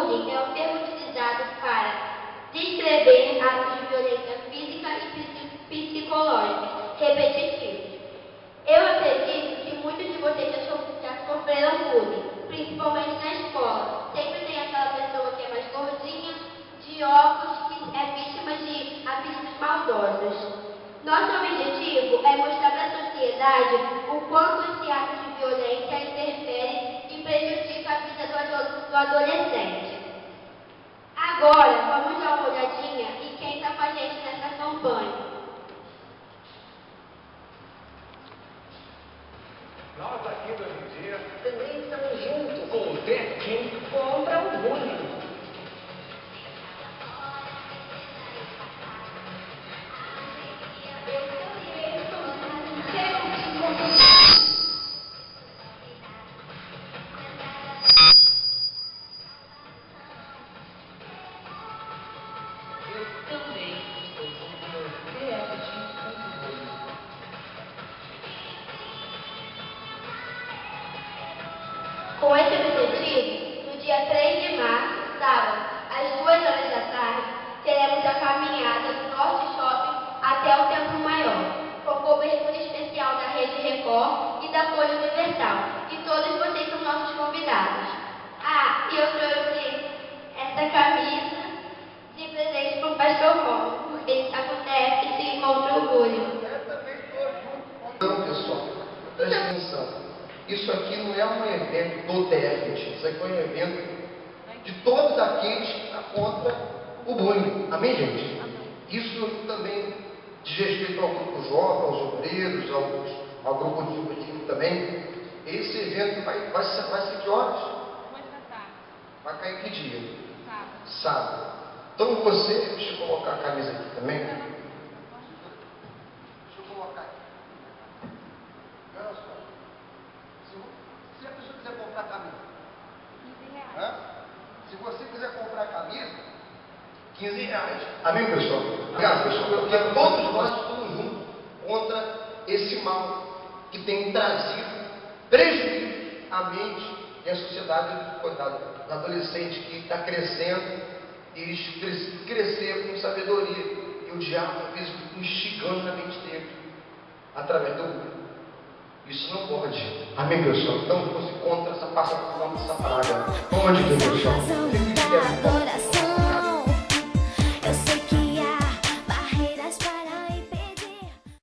bullying é um termo utilizado para descrever atos de violência física e psicológica repetitivos. Eu acredito que muitos de vocês já sofreram bullying, principalmente na escola. Sempre tem aquela pessoa que é mais gordinha, de óculos, que é vítima de apelidos maldosos. Nosso objetivo é mostrar para a sociedade o quanto esse ato de violência interfere e prejudica a vida do adolescente. Agora, vamos dar uma olhadinha em quem está com a gente nessa campanha. Nós aqui do MG também estamos juntos com o Quem contra o bullying. Com esse objetivo, no dia 3 de março, sábado, às 2 horas da tarde, teremos a caminhada do Norte Shopping até o Templo Maior, com cobertura especial da Rede Record e da Folha Universal. E todos vocês são nossos convidados. Ah, e eu trouxe essa camisa de presente para o Pastor Romo, porque ele está com déficit contra o bullying. Não, pessoal, presta atenção. Isso aqui não é um evento do déficit, isso aqui é um evento de todos aqueles que estão contra o bullying. Amém, gente? Isso também diz respeito ao grupo jovem, aos obreiros, ao grupo infantil também. Esse evento vai ser que horas? Vai cair que dia? Sábado. Então você, deixa eu colocar a camisa aqui também. Deixa eu colocar aqui. Olha só. Se a pessoa quiser comprar camisa, R$15. Se você quiser comprar camisa, R$15. Amém, pessoal? Obrigado, pessoal. Porque todos nós estamos juntos contra esse mal que tem trazido prejuízo à mente e à sociedade, coitado, do adolescente que está crescendo e eles crescer com sabedoria. E o diabo fez instigando na mente dele através do mundo. Isso não pode. Amém, pessoal? Então, fosse contra essa passa por essa praga. Onde, pessoal?